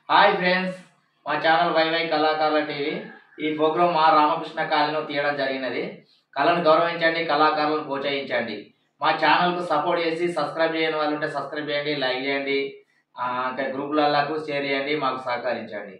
Hi friends, మా channel YY కళాకారుల TV. ఈ ప్రోగ్రాం మా రామకృష్ణ కాలనీలో తీయడం జరిగినది. కళను గౌరవించండి, కళాకారులను ప్రోత్సహించండి. మా ఛానల్కు సపోర్ట్ చేసి సబ్స్క్రైబ్ చేయని వాళ్ళు ఉంటే సబ్స్క్రైబ్ చేయండి, లైక్ చేయండి, ఇంకా గ్రూపులకు షేర్ చేయండి, మాకు సహకరించండి.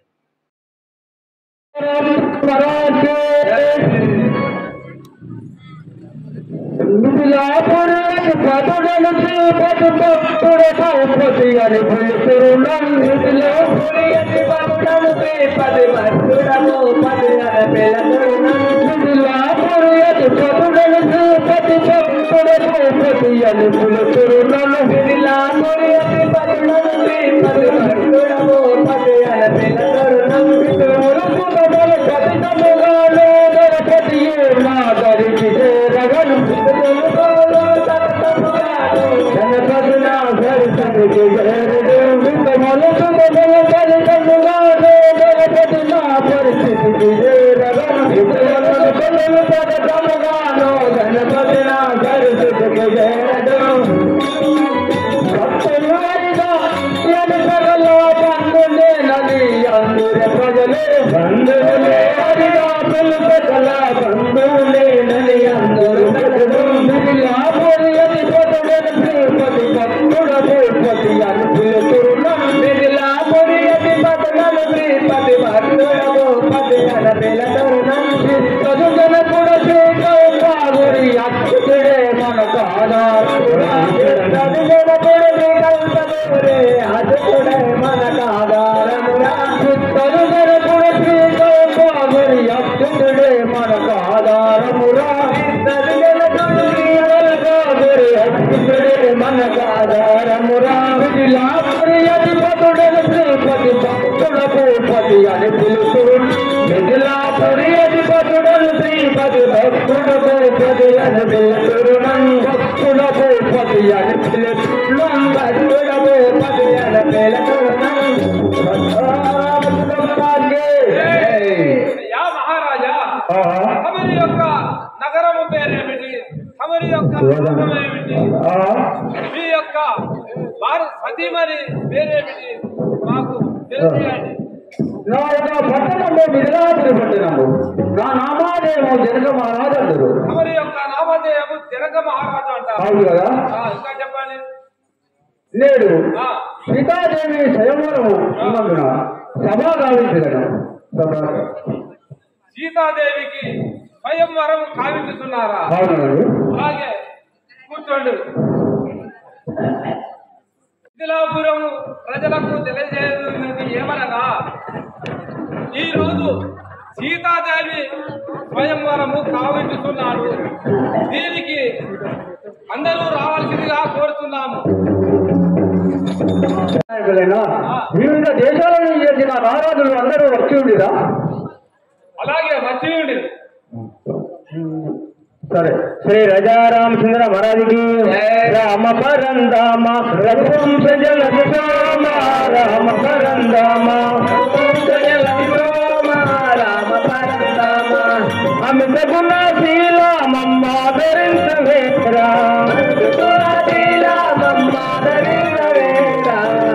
నేడు సీతాదేవి స్వయంవరం ఉన్నందున సభ గావించగలను. సీతాదేవికి స్వయంవరం కావించుతున్నారా? అవునండి. అలాగే కూర్చోండి. మిథిలాపురం ప్రజలకు తెలియజేయనున్నది ఏమనగా, ఈరోజు సీతాదేవి స్వయంవరము కావించుతున్నాడు. దీనికి అందరూ రావాల్సిందిగా కోరుతున్నాము. వివిధ దేశాల నుంచి వచ్చిన రారాజులు అందరూ వచ్చి ఉండిరా? అలాగే వచ్చి ఉండి. సరే. శ్రీ రాజారామచంద్ర మహారాజుకి రామ పరందామ రఘువంశ జలమ రామ పరందామ రామ పరందామ అమిత గుణశీలమమ్మ ధరించవేరా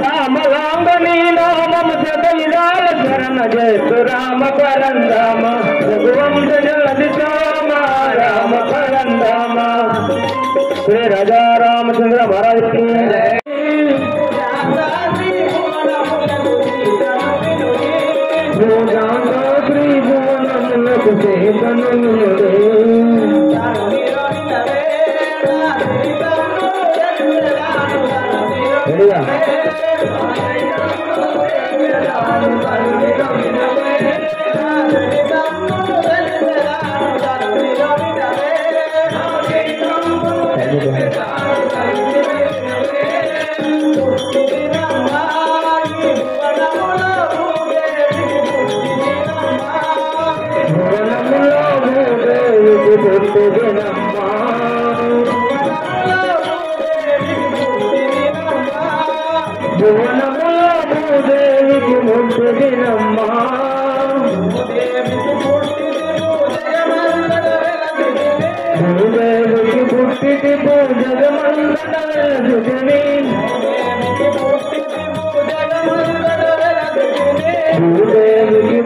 రామలాంబని నామము సదైరాల శరణ జయతు రామ పరందామ రఘువంశ జలమ రామ పరందామ. శ్రీ రాజా రామచంద్ర మహారాజుకి త్రిభువనములకు చేతనుడే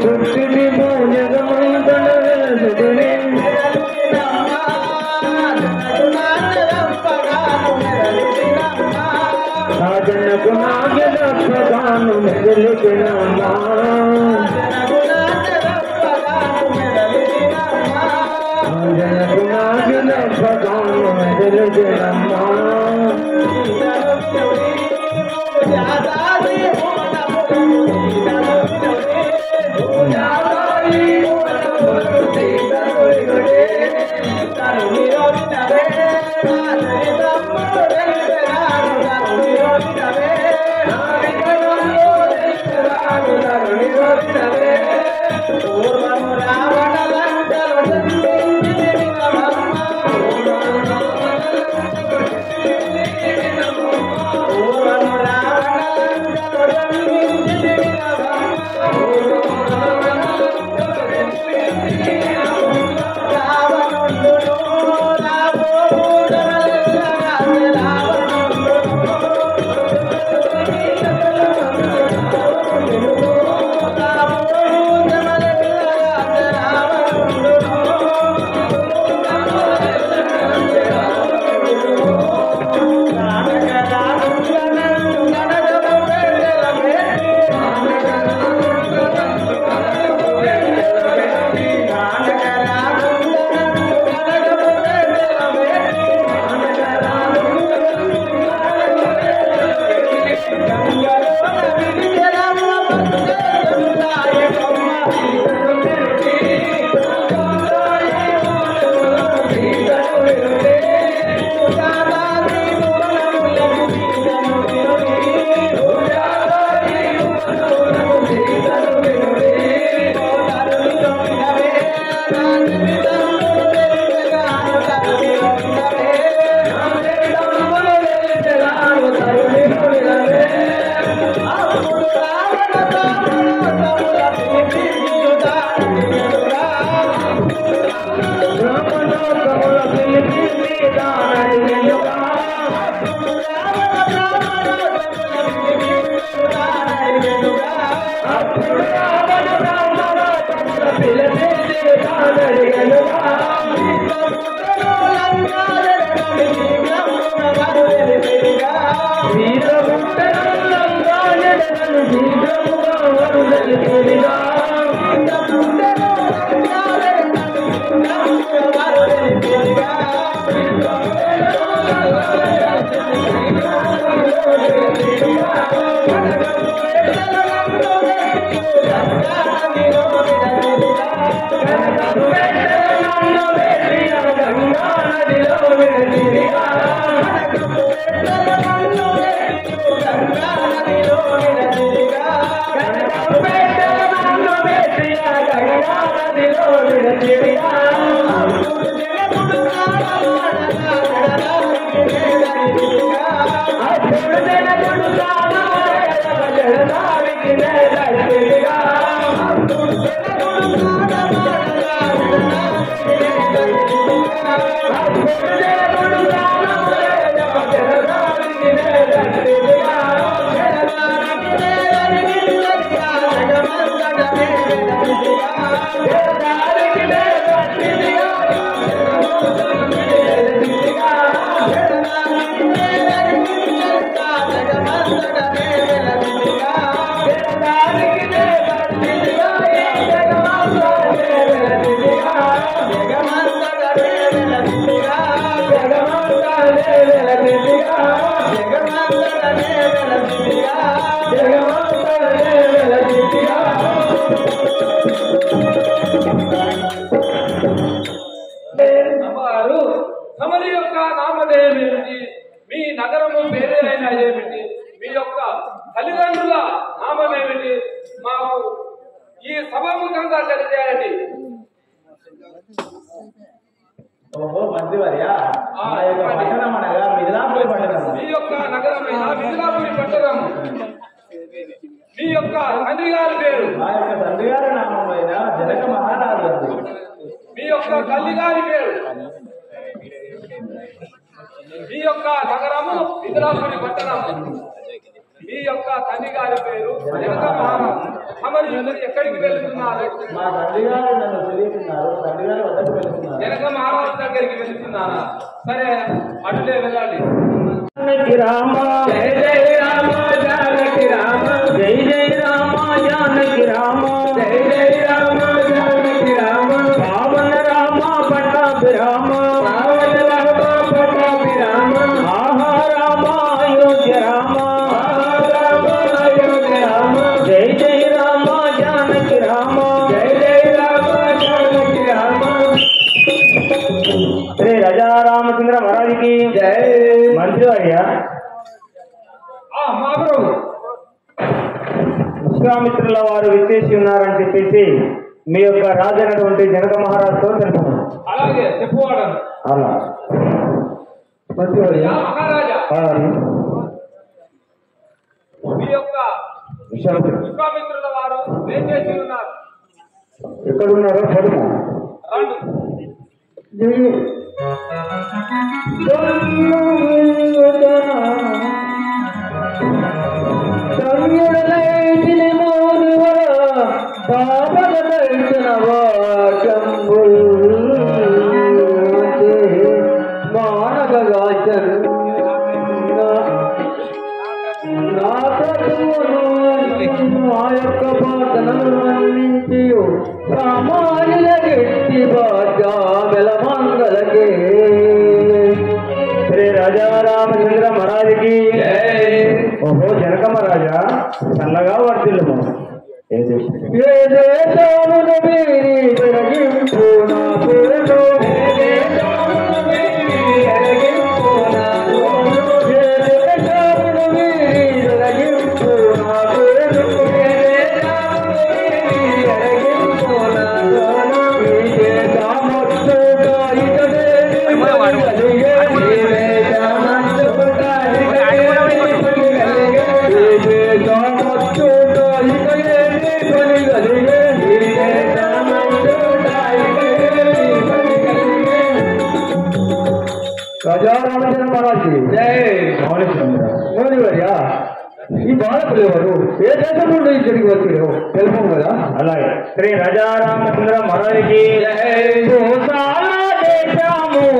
పుట్టిది జగమంతనే రాజనకు నాగలప్పగాను మెదలికినమ్మా రాజనకు నాగలప్పగాను మెదలికినమ్మా అమ్మగారు తమరి యొక్క నామధేయం ఏమిటి? మీ నగరము పేరేనైనా ఏమిటి? మీ యొక్క తల్లిదండ్రుల నామం ఏమిటి? మాకు ఈ సభాముఖంగా తెలియజేయండి. ఓహో మంత్రివర్యా, మా యొక్క పట్టణం అనగా మిథిలాపురి పట్టణం. మీ యొక్క నగరమైన మిథిలాపురి పట్టణం. మీ యొక్క తండ్రి గారి పేరు? మా యొక్క తండ్రి గారి నామమైన జనక మహారాజు. మీ యొక్క తల్లి గారి పేరు? మీ యొక్క నగరము మిథిలాపురి పట్టణం. మీ యొక్క తండ్రి గారి పేరు జనక మహారాజు. మరి ఇప్పుడు ఎక్కడికి వెళ్తున్నారు? మా తండ్రి గారు నన్ను తెలియతున్నారు, తండ్రి గారు వద్దకు వెళ్తున్నారు. జనక మహారాజు దగ్గరికి వెళ్తున్నారా? సరే, అటులే వెళ్ళాలి. జానకి రామ జయ జయ రామ జానకి రామ జయ జయ రామ జానకి రామ జయ జయ రామ జానకి రామ పావన రామ పట్టాభి రామ పావన రామ పట్టాభి రామ ఆహా రామ అయోధ్య రామ ఆహా రామ అయోధ్య రామ జయ జయ రామ జానకి రామ జయ జయ రామ జానకి రామ. శ్రీ రాజా రామచంద్ర మహారాజుకి జై. మంత్రి అయ్యా, విశ్వామిత్రుల వారు విచ్చేసి ఉన్నారని చెప్పేసి మీ యొక్క రాజైనటువంటి జనక మహారాజుతో తెలుపుతున్నాను. అలాగే చెప్పువాడను. అలా మంత్రి అయ్యా, మహారాజా అలాగే మీ యొక్క విశ్వామిత్రుల వారు ఏం చేసి ఉన్నారు? ఎక్కడున్నారో చదువు. రండి. ఆ యొక్క పాటలను అందించి సామాన్యుల గట్టి బాగా వెలమంగళకే. శ్రీ రాజా రామచంద్ర మహారాజుకి ఓహో జనక మహారాజా చల్లగా వర్తిల్లు. ఏ దేశమును మీరి పెరగింపు నా పేరు, ఏ దేశమును మీరి పెరగింపు నా పేరు, ఏ దేశమును మీరి పెరగింపు నా పేరు, ఏ దేశమును మీరి పెరగింపు నా పేరు. ఈ దేశమొచ్చుగా ఇతడే కలిగే, ఈ దేశమొచ్చుగా ఇతడే కలిగే, ఈ దేశమొచ్చుగా ఇతడే రాజా రామచంద్ర మహారాజు జై. మౌనివర్యా, ఈ బాలకులు ఎవరు? ఏ దేశం నుండి ఇక్కడికి వచ్చారు తెలుపు కదా? అలాగే శ్రీ రాజా రామచంద్ర మహారాజుకి దేశము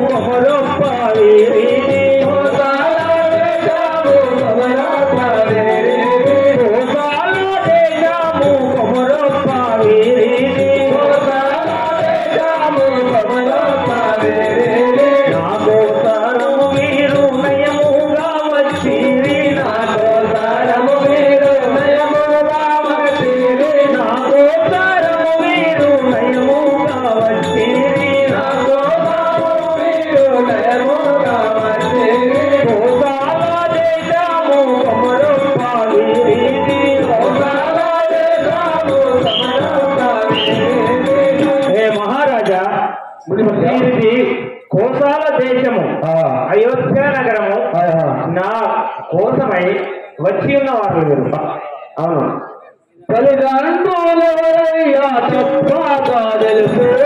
కొమరొప్పాలి కోసాల దేశము అయోధ్య నగరము నా కోసమై వచ్చి ఉన్న వారు మీరు. అవును, తల్లిదండ్రులవరయ్యా తప్పగా తెలుసునే,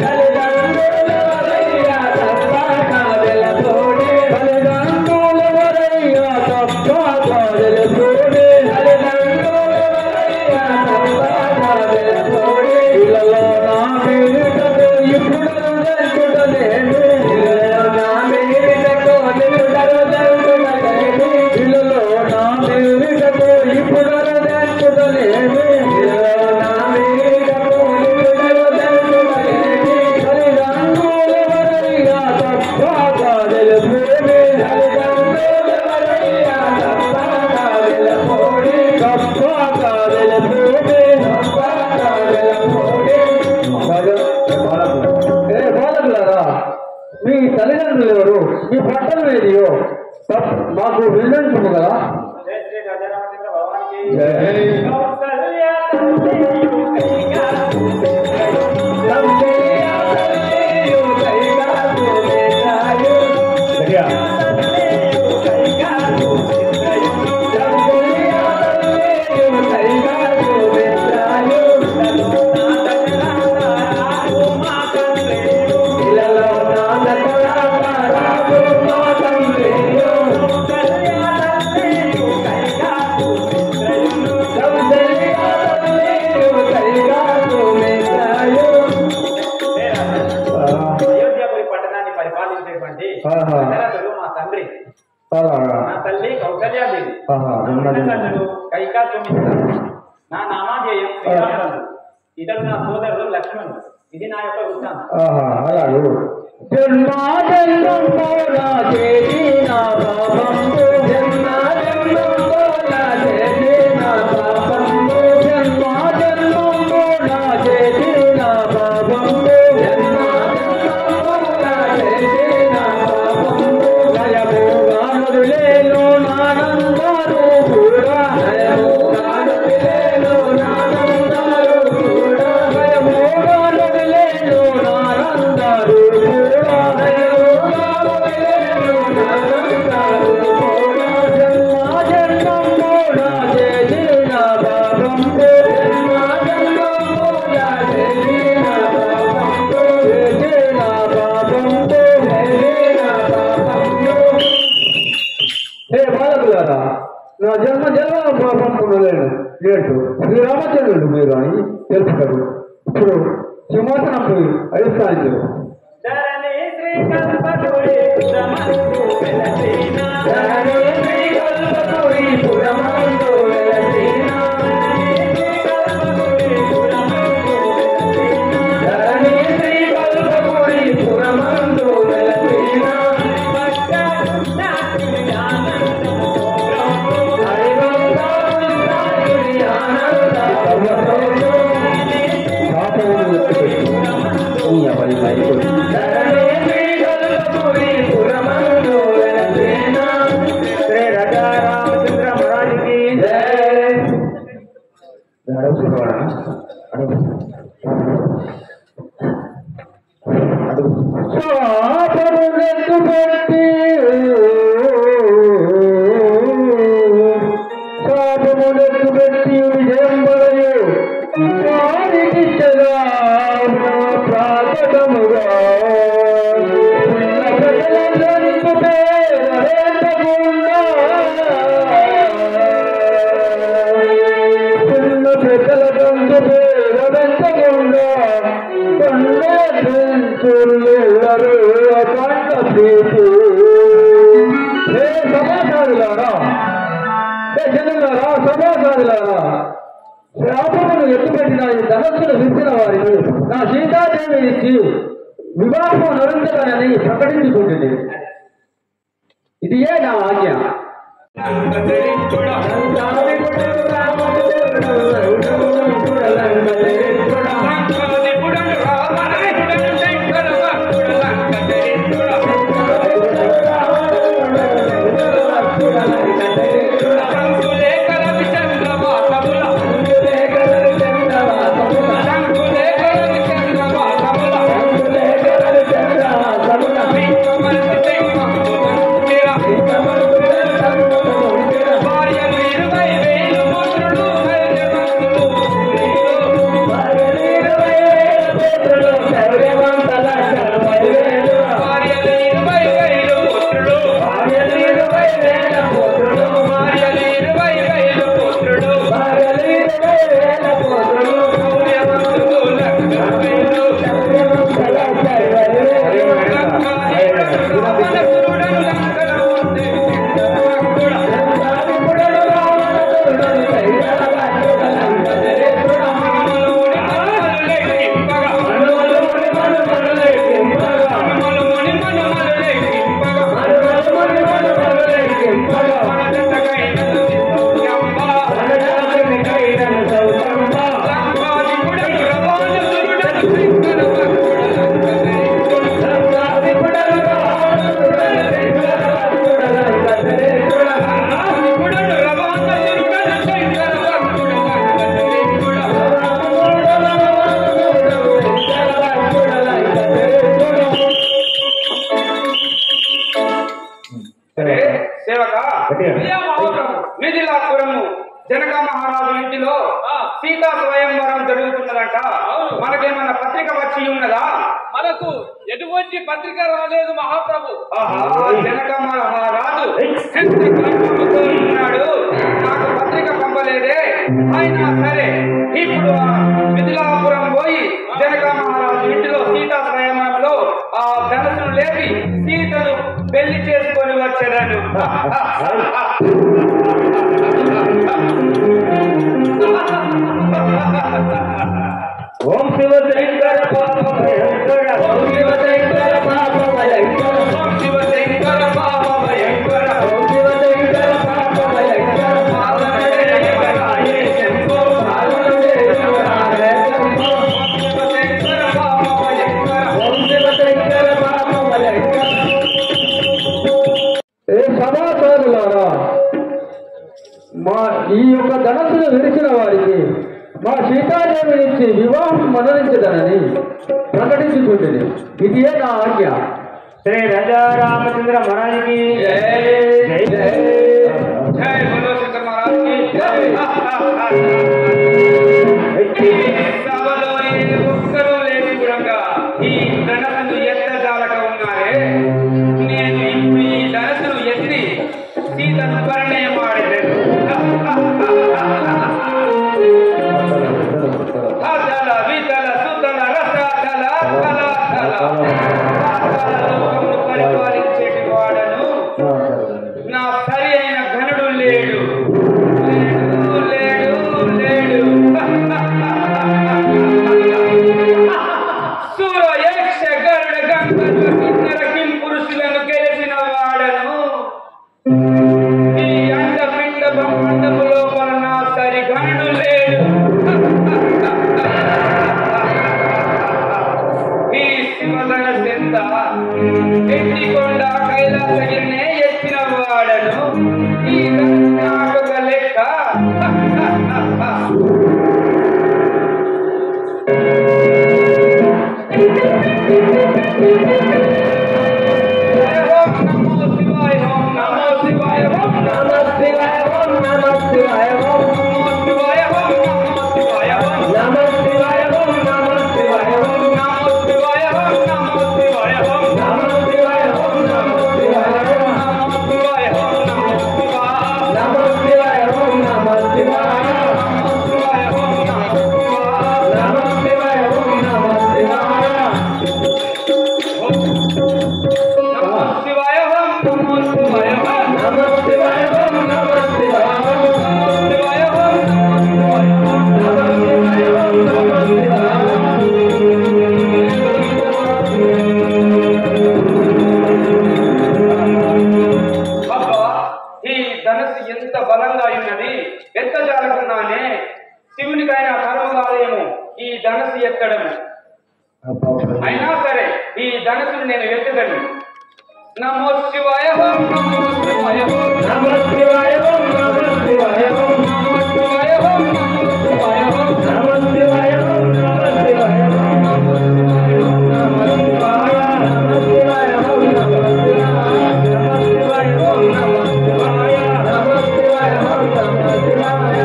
తల్లిదండ్రులవరయ్యా తప్పగా తెలుసునే, తల్లిదండ్రులవరయ్యా తప్పగా తెలుసునే, తల్లిదండ్రులవరయ్యా తప్పగా తెలుసునే. ఇళ్ళలో నా మీదకు ఇప్పుడు దంచుటలేను, ఇళ్ళలో నా మీదకు నిలుదరు దంచుటలేను, ఇళ్ళలో నా మీదకు ఇప్పుడు దంచుటలేను, ఇళ్ళలో నా మీదకు నిలుదరు దంచుటలేను. తల్లిదండ్రులవరయ్యా తప్పగా తెలుసునే, తల్లిదండ్రులవరయ్యా తప్పగా తెలుసునే, తప్పగా తెలుసునే, తప్పగా తెలుసునే. బాలకులారా, మీ తల్లిదండ్రులు ఎవరు? మీ పట్టణం ఏదియో మాకు వివరించము కదా? దశరథుడు మా తండ్రి, నా తల్లి కౌసల్యాదేవి, తల్లుడు కైకా సుమిత్ర. నా నామాధేయం శ్రీరాముడు, ఇతడు నా సోదరుడు లక్ష్మణుడు. ఇది నా యొక్క వృత్తాంతం. నా జన్మ జన్మలేదు లేటు శ్రీరామచంద్రుడు మీరు అని తెలుపుతారు. ఇప్పుడు సింహాసనంపై అధిష్టానించారు. శాపమును ఎత్తుపెట్టిన ఈ ధనస్సును విరిచిన వారిని నా సీతాదేవి ఇచ్చి వివాహం నరుంచదని ప్రకటించుకుంటుంది. ఇదియే నా ఆజ్ఞ. మిథిలాపురము జనక మహారాజు ఇంటిలో సీతా స్వయంవరం జరుగుతున్నదంట. మనకేమన్నా పత్రిక వచ్చి ఉన్నదా? మనకు ఎటువంటి పత్రిక రాలేదు మహాప్రభు. జనక మహారాజు ఉన్నాడు, నాకు పత్రిక పంపలేదే. అయినా సరే ఇప్పుడు మిథిలాపురం పోయి జనక మహారాజు ఇంటిలో సీతా స్వయంవరంలో ఆ ధనస్సును లేపి సీతను పెళ్లి చేసుకొని వచ్చేదాను. ఓం శివ శంకర పాప భయంకర ఓం శివ శంకర పాప భయంకర ఓం శివ శంకర పాప భయంకర ఓం శివ శంకర పాప భయంకర పావనడే శివరాయే శంభో పావనడే శివరాయే శంభో ఓం శివ శంకర పాప భయంకర ఓం శివ శంకర పాప భయంకర. ఏ సమాచారులారా, మా ఈ యొక్క ధనస్సును విరిచిన వారికి మా సీతాదేవి నుంచి వివాహం మనరించదనని ప్రకటించుకుంటుంది. ఇదే నా ఆజ్ఞ. శ్రీ రాజారామచంద్ర మహారాజుకి జై జై. జై బోలో శంకర్ మహారాజ్ కి జై. సభలో ఏ ఒక్కరూ లేని గుణంగా ఈ ధనస్సును ఎత్తజాలక ఉన్నారే. నేను ఇప్పుడు ఈ ధనస్సును ఎత్తి సీతను పరిణయం ఆడేదాను. అతల వితల సుతల రసతల కళాతల లోకమును పరిపాలించేటి వాడను. నా సరి అయిన ఘనుడు లేడు లేడు లేడు సూర యక్ష గరుడ గంధర్వ కిన్నర కిం పురుషులను గెలిచిన వాడను. ఈ అండ పిండ బ్రహ్మాండము లోపల నా సరి ఘనుడు లేడు. ఈ శివధన సింత ఎట్టికొండ కైలాసగిరినే ఎత్తిన వాడను. ఈ నాకొక లెక్క. ఓం నమో శివాయ ఓం నమో శివాయ ఓం నమో శివాయ ఓం నమో శివాయ ఓం నమో శివాయ ఓం నమో శివాయ ఓం నమః శివాయ ఓం నమః శివాయ ఓం నమో శివాయ ఓం నమో శివాయ ఓం నమః శివాయ ఓం నమః శివాయ ఓం నమో శివాయ ఓం నమో శివాయ నమః శివాయ ఓం నమః శివాయ నమో శివాయ ఓం నమో శివాయ నమః శివాయ ఓం నమః శివాయ. నమో శివాయ ఓం నమో శివాయ ఓం నమః శివాయ ఓం నమః శివాయ ఓం నమో శివాయ ఓం నమో శివాయ ఓం నమః శివాయ ఓం నమః శివాయ. అబ్బా, ఈ ధనస్సు ఎంత బలంగా ఉన్నది. ఎత్తజాలకున్నానే. శివునికైనా కర్మ కాదేమో ఈ ధనస్సు ఎత్తడం. అయినా సరే ఈ ధనస్సును నేను ఎత్తదను. నమో శివాయ ఓం నమో శివాయ ఓం నమః శివాయ ఓం నమః శివాయ ఓం నమో శివాయ ఓం నమో శివాయ ఓం నమః శివాయ ఓం నమః శివాయ ఓం నమః శివాయ ఓం నమః శివాయ. నమః శివాయ ఓం నమః శివాయ. నమః శివాయ ఓం నమః శివాయ. నమః శివాయ ఓం నమః శివాయ.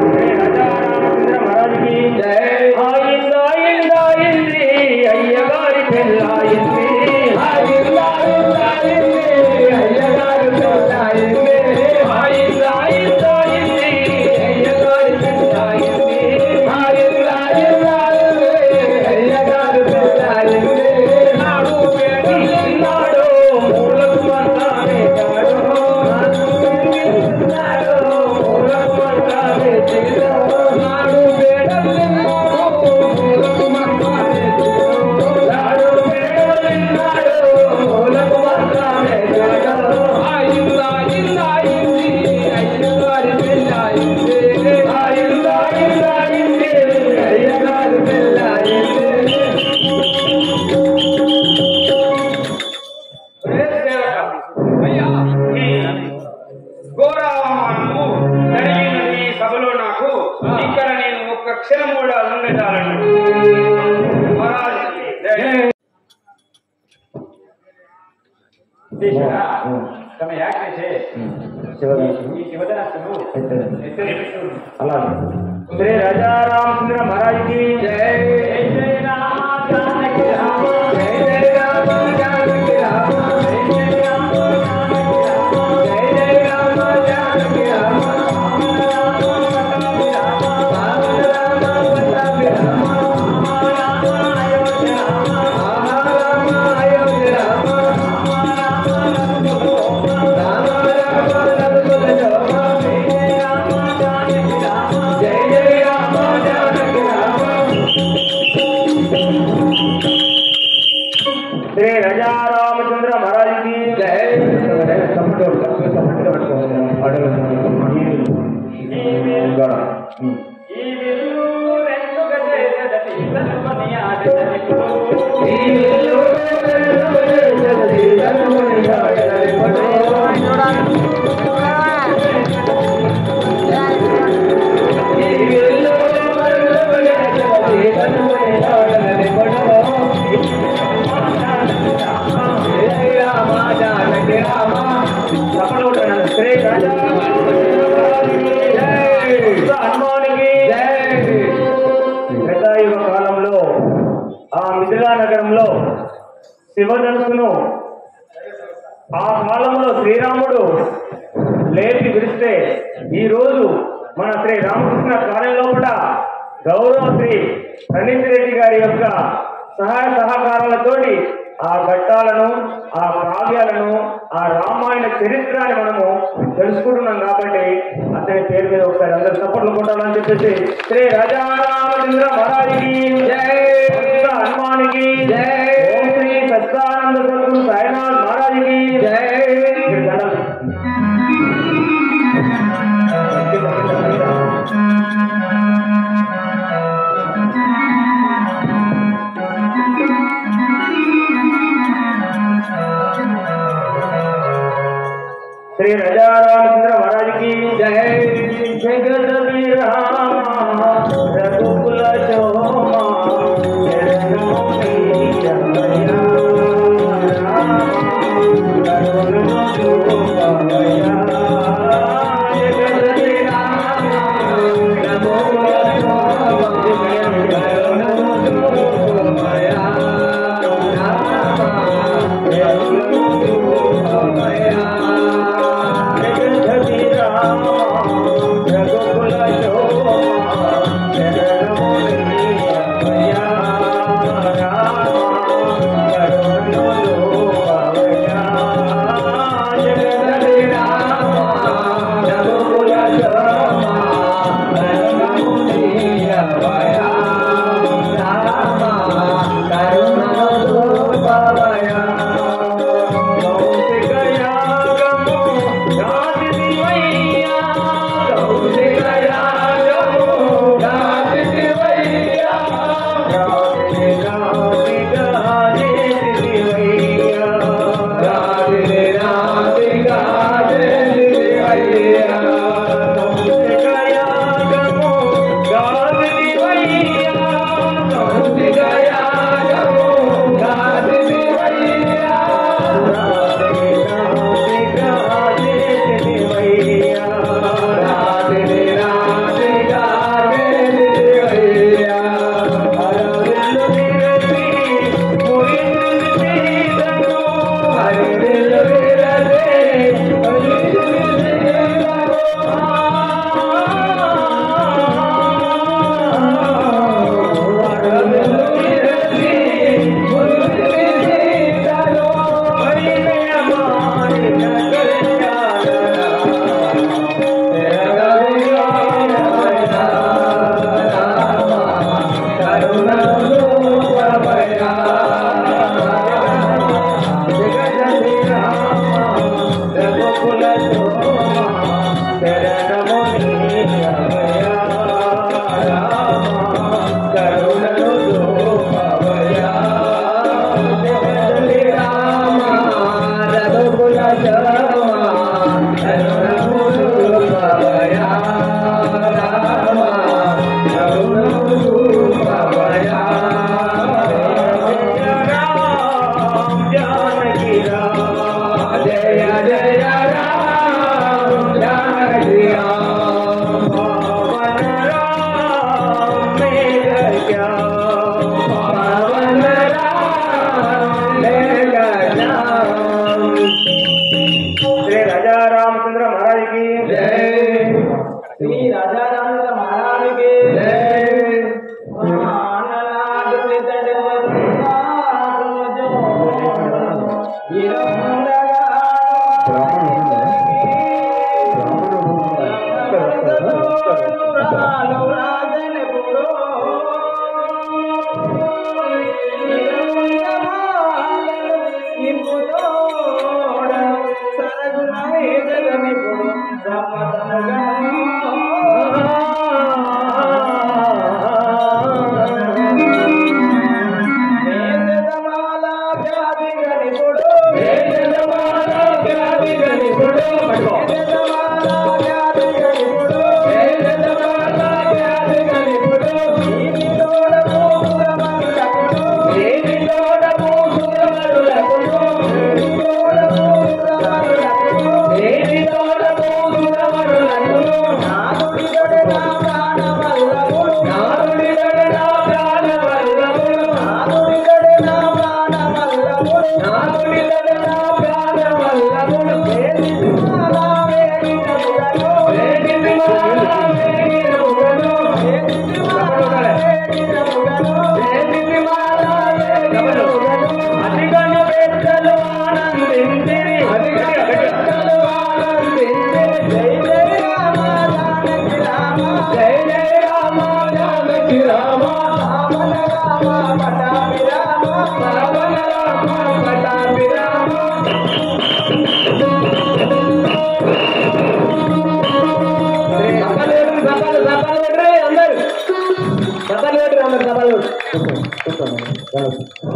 శ్రీ రాజారామచంద్ర మహారాజుకి జై. ఆయింది అయ్యగారి పెళ్ళాయింది. ఆయింది అయ్యగారి పెళ్ళాయింది. ఆయింది అయ్యగారి పెళ్ళాయింది. అయ్యగారి పెళ్ళాయింది. నాడు వేడున్నాడు మూలకు మంటానే కాడు. నాడు వేడున్నాడు మూలకు మంటానే చిగురు. నాడు వేడున్నాడు మూలకు మంటానే చిగురు. నాడు వేడున్నాడు మూలకు మంటానే చిగురు. ఆయింది అయ్యగారి పెళ్ళాయింది. ఆయింది అయ్యగారి పెళ్ళాయింది. అయ్యా, ఈ ఘోరావమానము జరిగినది ఈ సభలో నాకు. ఇక్కడ నేను ఒక్క క్షణం కూడా ఉండేదాలను. మహారాజ్ તમે યાદ છે ఈ శివధనస్సును అలాగే శ్రీ రాజారామచంద్ర మహారాజుకి జై. జై రామ జానకి రామ జై జై రామ జానకి రామ జై జై రామ జానకి రామ జై జై రామ జానకి రామ రామ రామ పట్టాభి రామ రామ రామ అయోధ్య రామ రామ శ్రీ రజా రామచంద్ర మహారాజ్ కి జై. కాలంలో ఆ మిథిలా నగరంలో శివధనుసును ఆ కాలంలో శ్రీరాముడు లేపి విడిస్తే ఈ రోజు మన శ్రీ రామకృష్ణ కాలనీలో కూడా గౌరవ శ్రీ ప్రణీత్ రెడ్డి గారి యొక్క సహాయ సహకారాలతోటి ఆ ఘట్టాలను ఆ కావ్యాలను ఆ రామాయణ చరిత్రని మనము తెలుసుకుంటున్నాం కాబట్టి అతని పేరు మీద ఒకసారి అందరు సపోర్ట్లు కొట్టాలని చెప్పేసి శ్రీ రాజా రామచంద్ర మహారాజుకి జై, హనుమానికి జై, ఓం శ్రీ సత్యానంద సద్గురు సాయినాథ్ మహారాజుకి జై. श्री राजा रामचंद्र महाराज की जय. जगत विरामा रघुकुल शोभा रघुकुल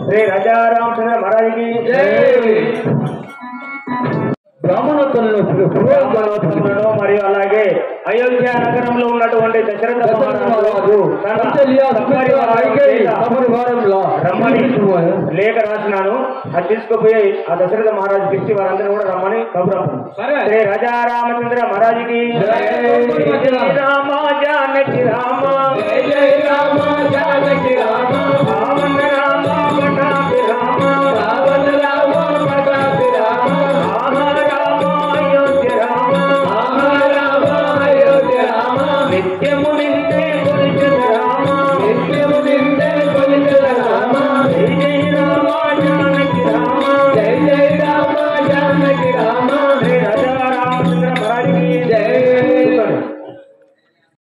శ్రీ రాజారామచంద్ర మహారాజుకి బ్రాహ్మణోత్తములను మరియు అలాగే అయోధ్య నగరంలో ఉన్నటువంటి దశరథ మహారాజు రమ్మని లేఖ రాసినాను. అది తీసుకుపోయి ఆ దశరథ మహారాజు పిలిచి వారందరూ కూడా రమ్మని కబురమ్మ. శ్రీ రాజారామచంద్ర మహారాజుకి రామ జానకి రామ జయ రామ జానకి